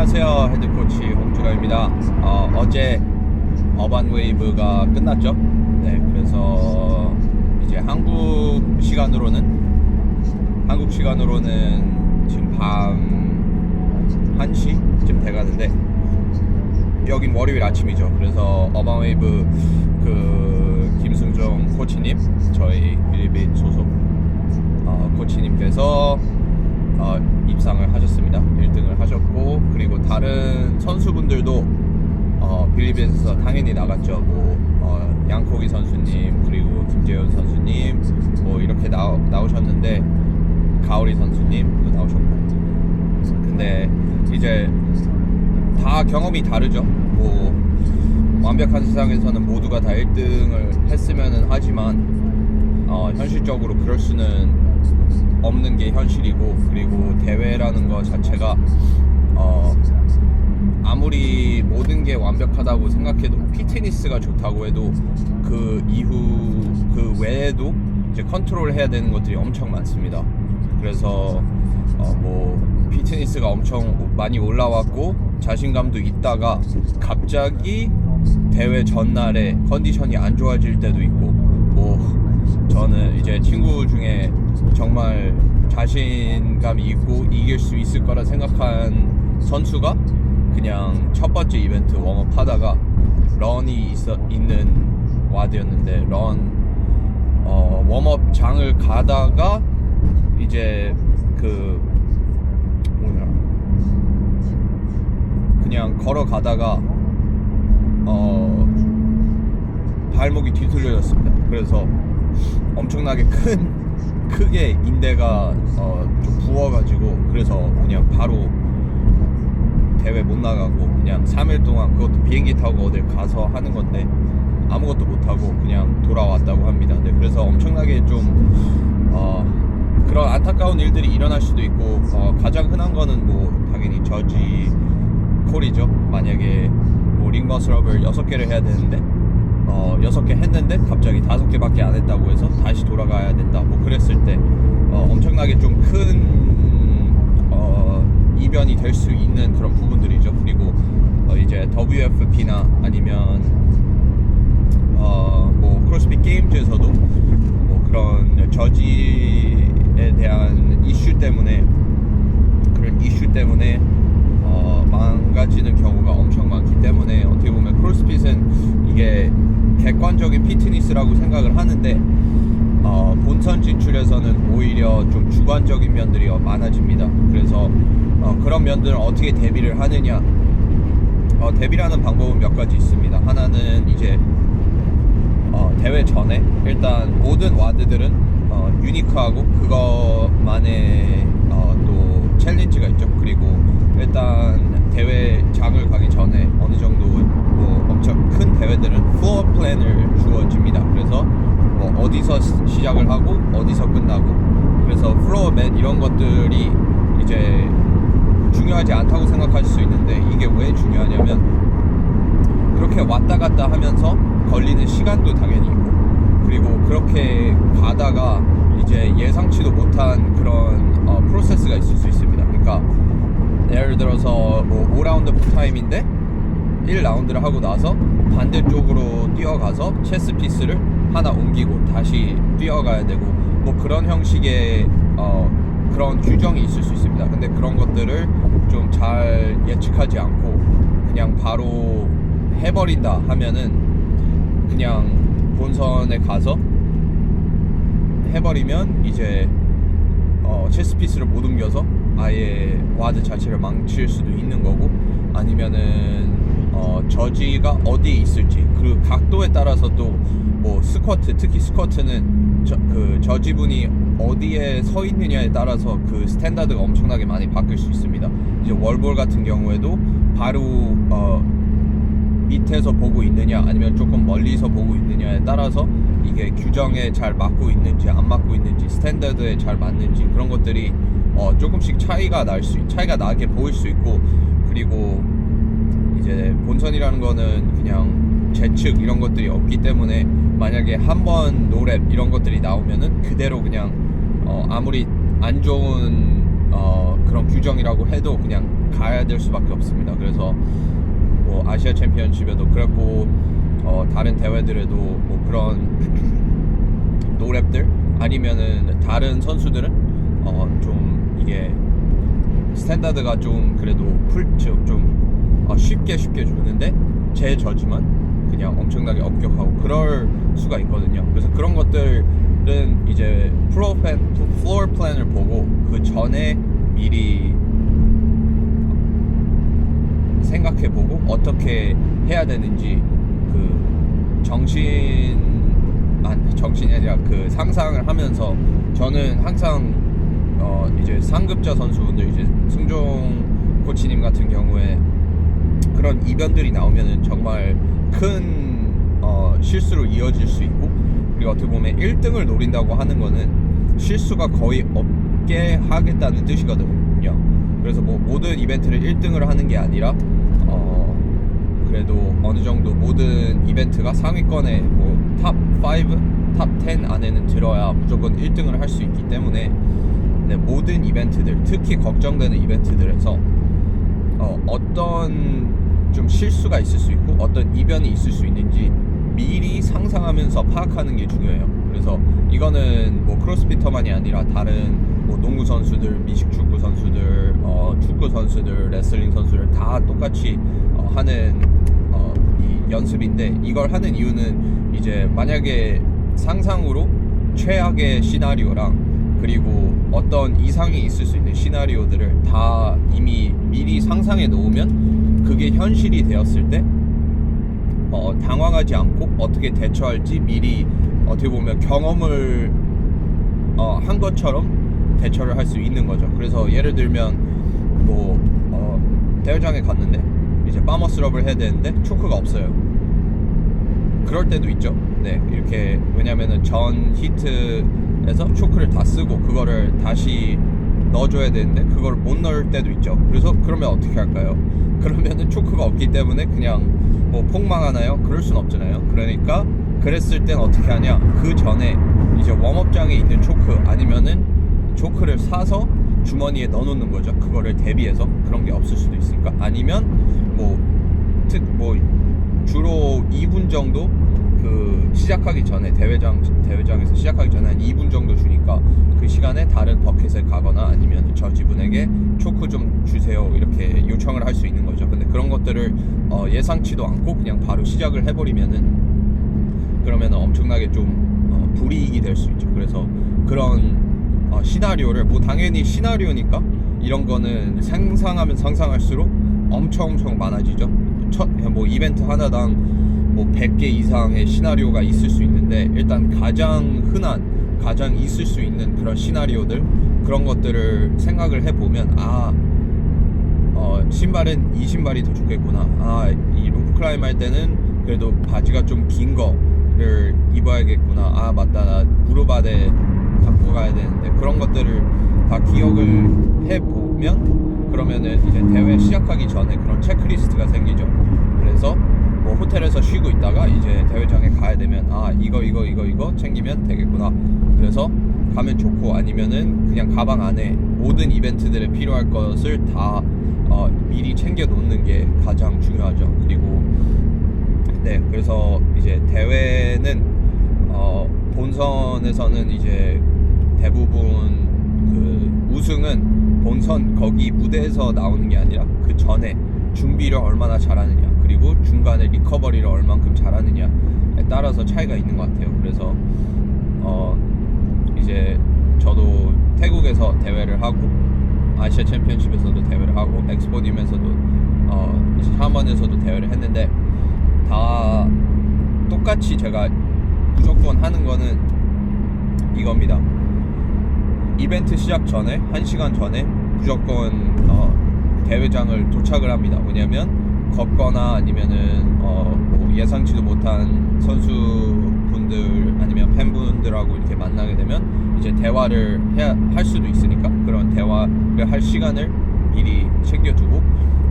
안녕하세요. 헤드코치 홍준호입니다. 어제 어반웨이브가 끝났죠. 네, 그래서 이제 한국 시간으로는 지금 밤 1시쯤 돼가는데 여긴 월요일 아침이죠. 그래서 어반웨이브 김승종 코치님, 저희 빌리빗 소속 코치님께서 입상을 하셨습니다. 1등을 하셨고, 그리고 다른 선수분들도 빌리빗에서 당연히 나갔죠. 양코기 선수님, 그리고 김재현 선수님, 이렇게 나오셨는데, 가오리 선수님도 나오셨고. 근데 이제 다 경험이 다르죠. 완벽한 세상에서는 모두가 다 1등을 했으면은 하지만 현실적으로 그럴 수는 없는 게 현실이고, 그리고 대회라는 거 자체가 아무리 모든 게 완벽하다고 생각해도, 피트니스가 좋다고 해도 그 외에도 이제 컨트롤 해야 되는 것들이 엄청 많습니다. 그래서 피트니스가 엄청 많이 올라왔고 자신감도 있다가 갑자기 대회 전날에 컨디션이 안 좋아질 때도 있고, 저는 이제 친구 중에 정말 자신감이 있고 이길 수 있을 거라 생각한 선수가 그냥 첫 번째 이벤트 웜업 하다가 런이 있는 와드였는데, 웜업 장을 가다가 이제 그냥 걸어가다가 발목이 뒤틀려졌습니다. 그래서 엄청나게 크게 인대가 좀 부어가지고, 그래서 그냥 바로 대회 못 나가고 그냥 3일 동안, 그것도 비행기 타고 어딜 가서 하는 건데 아무것도 못하고 그냥 돌아왔다고 합니다. 네, 그래서 엄청나게 좀 그런 안타까운 일들이 일어날 수도 있고, 가장 흔한 거는 당연히 저지 콜이죠. 만약에 링머슬업을 6개를 해야 되는데 6개 했는데 갑자기 5개밖에 안 했다고 해서 다시 돌아가야 된다, 그랬을 때 엄청나게 좀 큰 이변이 될 수 있는 그런 부분들이죠. 그리고 이제 WFP나 아니면 크로스핏 게임즈에서도 그런 저지에 대한 그런 이슈 때문에 망가지는 경우가 엄청 많기 때문에, 어떻게 보면 크로스핏은 이게 객관적인 피트니스라고 생각을 하는데 본선 진출에서는 오히려 좀 주관적인 면들이 많아집니다. 그래서 그런 면들을 어떻게 대비를 하느냐, 대비라는 방법은 몇 가지 있습니다. 하나는 이제 대회 전에 일단 모든 와드들은 유니크하고 그것만의 또 챌린지가 있죠. 그리고 일단 대회 장을 가기 전에 어느 정도 엄청 큰 대회들은 플로어 플랜을 주어집니다. 그래서 어디서 시작을 하고 어디서 끝나고, 그래서 플로어 맨 이런 것들이 이제 중요하지 않다고 생각할 수 있는데, 이게 왜 중요하냐면 그렇게 왔다 갔다 하면서 걸리는 시간도 당연히 있고, 그리고 그렇게 가다가 이제 예상치도 못한 그런 프로세스가 있을 수 있습니다. 그러니까 예를 들어서 5라운드 풀타임인데 1라운드를 하고 나서 반대쪽으로 뛰어가서 체스 피스를 하나 옮기고 다시 뛰어가야 되고, 그런 형식의 그런 규정이 있을 수 있습니다. 근데 그런 것들을 좀 잘 예측하지 않고 그냥 바로 해버린다 하면은, 그냥 본선에 가서 해버리면 이제 체스 피스를 못 옮겨서 아예 와드 자체를 망칠 수도 있는 거고, 아니면은 저지가 어디에 있을지 그 각도에 따라서 또 스쿼트, 특히 스쿼트는 저지분이 어디에 서 있느냐에 따라서 그 스탠다드가 엄청나게 많이 바뀔 수 있습니다. 이제 월볼 같은 경우에도 바로 밑에서 보고 있느냐 아니면 조금 멀리서 보고 있느냐에 따라서 이게 규정에 잘 맞고 있는지 안 맞고 있는지, 스탠다드에 잘 맞는지, 그런 것들이 조금씩 차이가 나게 보일 수 있고, 그리고 이제 본선이라는 거는 그냥 재측 이런 것들이 없기 때문에, 만약에 한번 노랩 이런 것들이 나오면은 그대로 그냥 아무리 안 좋은 그런 규정이라고 해도 그냥 가야 될 수밖에 없습니다. 그래서 뭐 아시아 챔피언십에도 그렇고 다른 대회들에도 뭐 그런 노랩들 아니면은 다른 선수들은 좀 이게 스탠다드가 좀 그래도 좀 쉽게 주는데 제 저지만 그냥 엄청나게 엄격하고 그럴 수가 있거든요. 그래서 그런 것들은 이제 플로어 플랜을 보고 그 전에 미리 생각해보고 어떻게 해야 되는지 그 정신이 아니라 그 상상을 하면서 저는 항상 이제 상급자 선수분들 이제 승종 코치님 같은 경우에 그런 이변들이 나오면은 정말 큰 실수로 이어질 수 있고, 그리고 어떻게 보면 1등을 노린다고 하는 거는 실수가 거의 없게 하겠다는 뜻이거든요. 그래서 뭐 모든 이벤트를 1등을 하는 게 아니라 그래도 어느 정도 모든 이벤트가 상위권에 뭐 탑 5, 탑 10 안에는 들어야 무조건 1등을 할 수 있기 때문에 네, 모든 이벤트들, 특히 걱정되는 이벤트들에서 어떤 좀 실수가 있을 수 있고 어떤 이변이 있을 수 있는지 미리 상상하면서 파악하는 게 중요해요. 그래서 이거는 뭐 크로스피터만이 아니라 다른 뭐 농구 선수들, 미식 축구 선수들, 축구 선수들, 레슬링 선수들 다 똑같이 하는 이 연습인데, 이걸 하는 이유는 이제 만약에 상상으로 최악의 시나리오랑 그리고 어떤 이상이 있을 수 있는 시나리오들을 다 이미 미리 상상해 놓으면 그게 현실이 되었을 때 당황하지 않고 어떻게 대처할지 미리 어떻게 보면 경험을 한 것처럼 대처를 할 수 있는 거죠. 그래서 예를 들면 뭐 대회장에 갔는데 이제 파머스럽을 해야 되는데 초크가 없어요. 그럴 때도 있죠. 네, 이렇게 왜냐면은 전 히트에서 초크를 다 쓰고 그거를 다시 넣어줘야 되는데 그걸 못 넣을 때도 있죠. 그래서 그러면 어떻게 할까요? 그러면은 초크가 없기 때문에 그냥 뭐 폭망하나요? 그럴 순 없잖아요. 그러니까 그랬을 땐 어떻게 하냐? 그 전에 이제 웜업장에 있는 초크 아니면은 초크를 사서 주머니에 넣어놓는 거죠. 그거를 대비해서 그런 게 없을 수도 있으니까. 아니면 뭐 주로 2분 정도 그 시작하기 전에 대회장에서 시작하기 전에 한 2분 정도 주니까 그 시간에 다른 버켓에 가거나 아니면 저 지분에게 초크 좀 주세요 이렇게 요청을 할 수 있는 거죠. 근데 그런 것들을 예상치도 않고 그냥 바로 시작을 해버리면은 그러면은 엄청나게 좀 불이익이 될 수 있죠. 그래서 그런 시나리오를 뭐 당연히 시나리오니까 이런 거는 상상하면 상상할수록 엄청 많아지죠. 뭐 이벤트 하나당 뭐 100개 이상의 시나리오가 있을 수 있는데 일단 가장 흔한 가장 있을 수 있는 그런 시나리오들 그런 것들을 생각을 해보면 신발은 이 신발이 더 좋겠구나. 이 루프 클라임 할 때는 그래도 바지가 좀 긴 거를 입어야겠구나. 맞다, 나 무릎 아래 갖고 가야 되는데 그런 것들을 다 기억을 해보면 그러면은 이제 대회 시작하기 전에 그런 체크리스트가 생기죠. 그래서 뭐 호텔에서 쉬고 있다가 이제 대회장에 가야 되면 이거 챙기면 되겠구나. 그래서 가면 좋고, 아니면은 그냥 가방 안에 모든 이벤트들에 필요할 것을 다 미리 챙겨 놓는 게 가장 중요하죠. 그리고 네, 그래서 이제 대회는 본선에서는 이제 대부분 그 우승은 본선 거기 무대에서 나오는 게 아니라 그 전에 준비를 얼마나 잘하느냐 그리고 중간에 리커버리를 얼만큼 잘하느냐에 따라서 차이가 있는 것 같아요. 그래서 이제 저도 태국에서 대회를 하고 아시아 챔피언십에서도 대회를 하고 엑스포딤에서도 샤먼에서도 대회를 했는데 다 똑같이 제가 무조건 하는 거는 이겁니다. 이벤트 시작 전에 1시간 전에 무조건 대회장을 도착을 합니다. 왜냐면 걷거나 아니면은 뭐 예상치도 못한 선수분들 아니면 팬분들하고 이렇게 만나게 되면 이제 대화를 할 수도 있으니까 그런 대화를 할 시간을 미리 챙겨두고,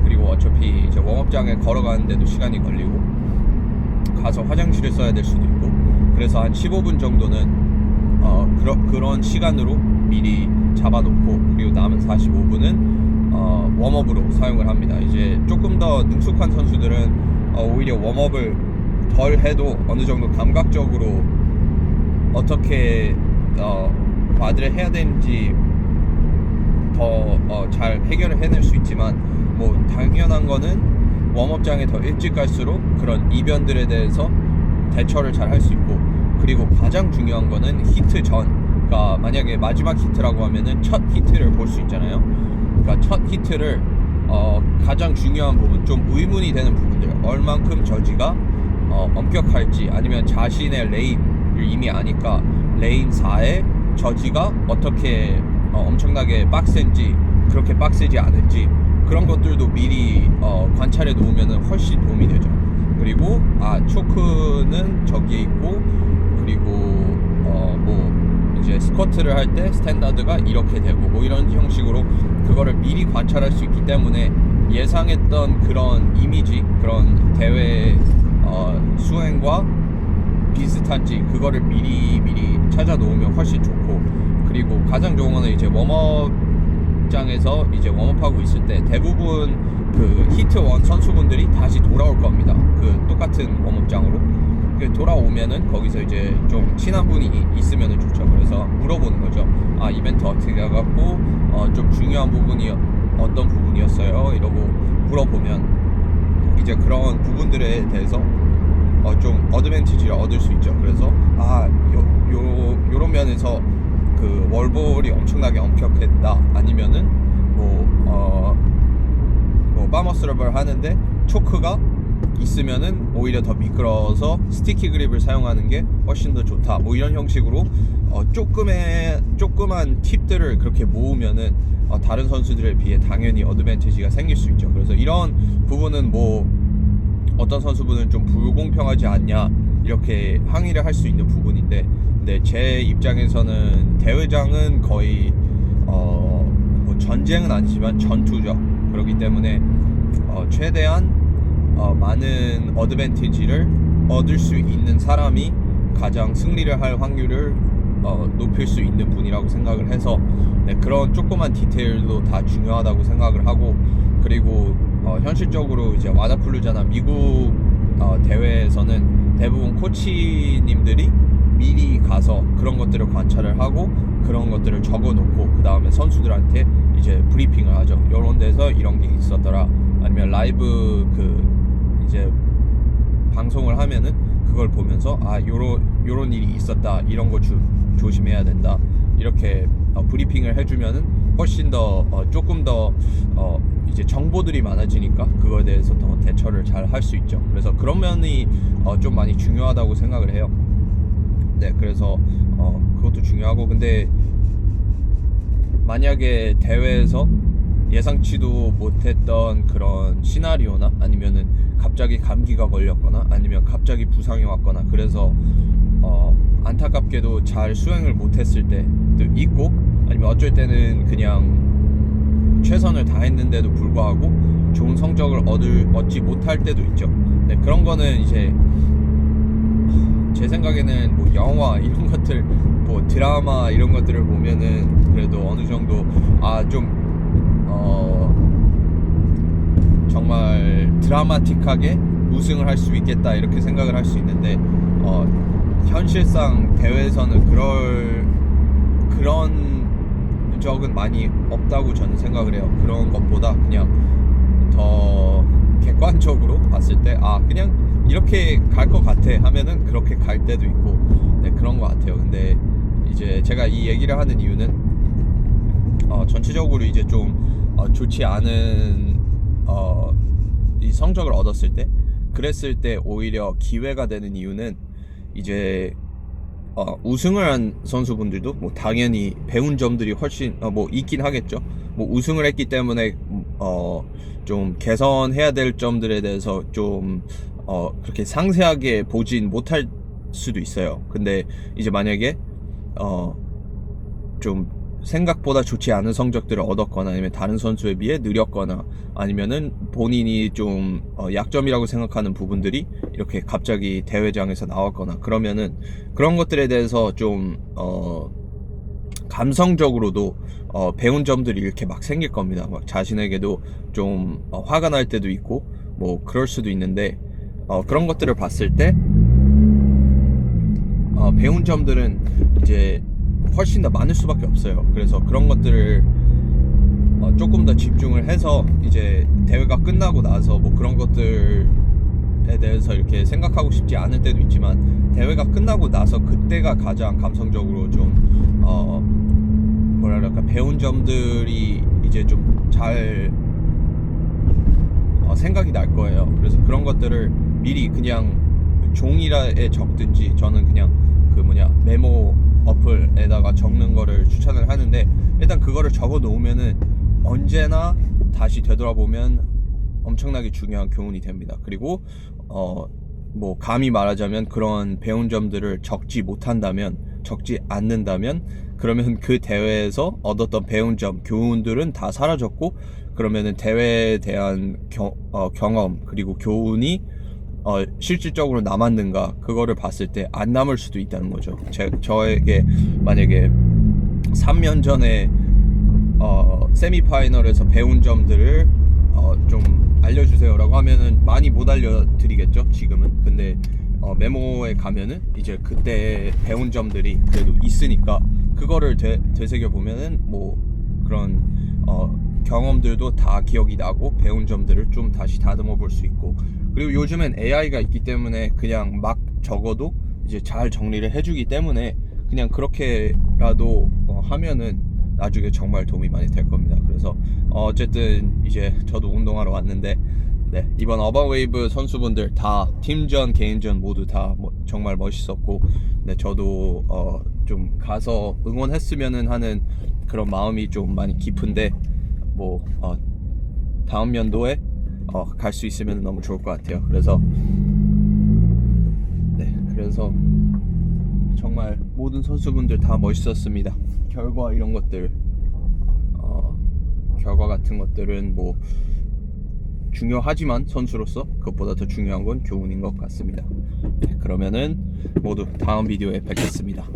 그리고 어차피 이제 웜업장에 걸어가는데도 시간이 걸리고 가서 화장실을 써야 될 수도 있고, 그래서 한 15분 정도는 그런 시간으로 미리 잡아놓고, 그리고 남은 45분은 웜업으로 사용을 합니다. 이제 조금 더 능숙한 선수들은 오히려 웜업을 덜 해도 어느 정도 감각적으로 어떻게 바디를 해야 되는지 더 잘 해결을 해낼 수 있지만, 뭐 당연한 거는 웜업장에 더 일찍 갈수록 그런 이변들에 대해서 대처를 잘 할 수 있고, 그리고 가장 중요한 거는 히트 전, 그러니까 만약에 마지막 히트라고 하면은 첫 히트를 볼 수 있잖아요. 그러니까 첫 히트를 가장 중요한 부분, 좀 의문이 되는 부분들, 얼만큼 저지가 엄격할지, 아니면 자신의 레인을 이미 아니까 레인 4의 저지가 어떻게 엄청나게 빡센지, 그렇게 빡세지 않은지, 그런 것들도 미리 관찰해 놓으면 훨씬 도움이 되죠. 그리고 초크는 저기에 있고, 그리고 뭐 이제 스쿼트를 할 때 스탠다드가 이렇게 되고, 뭐 이런 형식으로 그거를 미리 관찰할 수 있기 때문에 예상했던 그런 이미지, 그런 대회 수행과 비슷한지 그거를 미리 찾아 놓으면 훨씬 좋고, 그리고 가장 좋은 거는 이제 웜업장에서 이제 웜업하고 있을 때 대부분 그 히트 1 선수분들이 다시 돌아올 겁니다. 그 똑같은 웜업장으로 돌아오면은 거기서 이제 좀 친한 분이 있으면은 좋죠. 그래서 물어보는 거죠. 이벤트 어떻게 가갖고 좀 중요한 부분이 어떤 부분이었어요? 이러고 물어보면 이제 그런 부분들에 대해서 좀 어드밴티지를 얻을 수 있죠. 그래서 요런 면에서 그 월볼이 엄청나게 엄격했다, 아니면은 뭐 파머스럽을 하는데 초크가 있으면은 오히려 더 미끄러워서 스티키 그립을 사용하는 게 훨씬 더 좋다, 뭐 이런 형식으로 조그만 팁들을 그렇게 모으면은 다른 선수들에 비해 당연히 어드밴티지가 생길 수 있죠. 그래서 이런 부분은 뭐 어떤 선수분은 좀 불공평하지 않냐 이렇게 항의를 할 수 있는 부분인데, 근데 제 입장에서는 대회장은 거의 뭐 전쟁은 아니지만 전투죠. 그렇기 때문에 최대한 많은 어드밴티지를 얻을 수 있는 사람이 가장 승리를 할 확률을 높일 수 있는 분이라고 생각을 해서, 그런 조그만 디테일도 다 중요하다고 생각을 하고, 그리고 현실적으로 이제 와다플루자나 미국 대회에서는 대부분 코치님들이 미리 가서 그런 것들을 관찰을 하고 그런 것들을 적어 놓고 그 다음에 선수들한테 이제 브리핑을 하죠. 이런 데서 이런 게 있었더라, 아니면 라이브 그 이제 방송을 하면은 그걸 보면서 요런 일이 있었다, 이런 거 조심해야 된다, 이렇게 브리핑을 해주면은 훨씬 더 조금 더 이제 정보들이 많아지니까 그거에 대해서 더 대처를 잘 할 수 있죠. 그래서 그런 면이 좀 많이 중요하다고 생각을 해요. 그래서 그것도 중요하고, 근데 만약에 대회에서 예상치도 못했던 그런 시나리오나, 아니면은 갑자기 감기가 걸렸거나, 아니면 갑자기 부상이 왔거나, 그래서 안타깝게도 잘 수행을 못했을 때도 있고, 아니면 어쩔 때는 그냥 최선을 다했는데도 불구하고 좋은 성적을 얻지 못할 때도 있죠. 그런 거는 이제 제 생각에는 뭐 영화 이런 것들, 뭐 드라마 이런 것들을 보면은 그래도 어느 정도 좀 정말 드라마틱하게 우승을 할 수 있겠다 이렇게 생각을 할 수 있는데, 현실상 대회에서는 그런 적은 많이 없다고 저는 생각을 해요. 그런 것보다 그냥 더 객관적으로 봤을 때 그냥 이렇게 갈 것 같아 하면은 그렇게 갈 때도 있고, 그런 것 같아요. 근데 이제 제가 이 얘기를 하는 이유는 전체적으로 이제 좀 좋지 않은 이 성적을 얻었을 때, 그랬을 때 오히려 기회가 되는 이유는 이제 우승을 한 선수분들도 뭐 당연히 배운 점들이 훨씬 뭐 있긴 하겠죠. 뭐 우승을 했기 때문에 좀 개선해야 될 점들에 대해서 좀 그렇게 상세하게 보진 못할 수도 있어요. 근데 이제 만약에 좀 생각보다 좋지 않은 성적들을 얻었거나, 아니면 다른 선수에 비해 느렸거나, 아니면은 본인이 좀 약점이라고 생각하는 부분들이 이렇게 갑자기 대회장에서 나왔거나, 그러면은 그런 것들에 대해서 좀 감성적으로도 배운 점들이 이렇게 막 생길 겁니다. 막 자신에게도 좀 화가 날 때도 있고 뭐 그럴 수도 있는데 그런 것들을 봤을 때 배운 점들은 이제 훨씬 더 많을 수밖에 없어요. 그래서 그런 것들을 조금 더 집중을 해서 이제 대회가 끝나고 나서 뭐 그런 것들에 대해서 이렇게 생각하고 싶지 않을 때도 있지만 대회가 끝나고 나서 그때가 가장 감성적으로 좀 뭐랄까 배운 점들이 이제 좀 잘 생각이 날 거예요. 그래서 그런 것들을 미리 그냥 종이라에 적든지 저는 그냥 메모 어플에다가 적는 거를 추천을 하는데 일단 그거를 적어 놓으면은 언제나 다시 되돌아보면 엄청나게 중요한 교훈이 됩니다. 그리고 뭐 감히 말하자면 그런 배운 점들을 적지 않는다면 그러면 그 대회에서 얻었던 배운 점, 교훈들은 다 사라졌고 그러면은 대회에 대한 경험 그리고 교훈이 실질적으로 남았는가 그거를 봤을 때 안 남을 수도 있다는 거죠. 저에게 만약에 3년 전에 세미파이널에서 배운 점들을 좀 알려주세요라고 하면은 많이 못 알려드리겠죠 지금은. 근데 메모에 가면은 이제 그때 배운 점들이 그래도 있으니까 그거를 되새겨 보면은 뭐 그런 경험들도 다 기억이 나고 배운 점들을 좀 다시 다듬어 볼 수 있고, 그리고 요즘엔 AI가 있기 때문에 그냥 막 적어도 이제 잘 정리를 해주기 때문에 그냥 그렇게라도 하면은 나중에 정말 도움이 많이 될 겁니다. 그래서 어쨌든 이제 저도 운동하러 왔는데 네, 이번 어바웨이브 선수분들 다 팀전 개인전 모두 다 정말 멋있었고 네, 저도 좀 가서 응원했으면은 하는 그런 마음이 좀 많이 깊은데 뭐 다음 연도에 갈 수 있으면 너무 좋을 것 같아요. 그래서 정말 모든 선수분들 다 멋있었습니다. 결과 이런 것들 결과 같은 것들은 뭐 중요하지만 선수로서 그것보다 더 중요한 건 교훈인 것 같습니다. 네, 그러면은 모두 다음 비디오에 뵙겠습니다.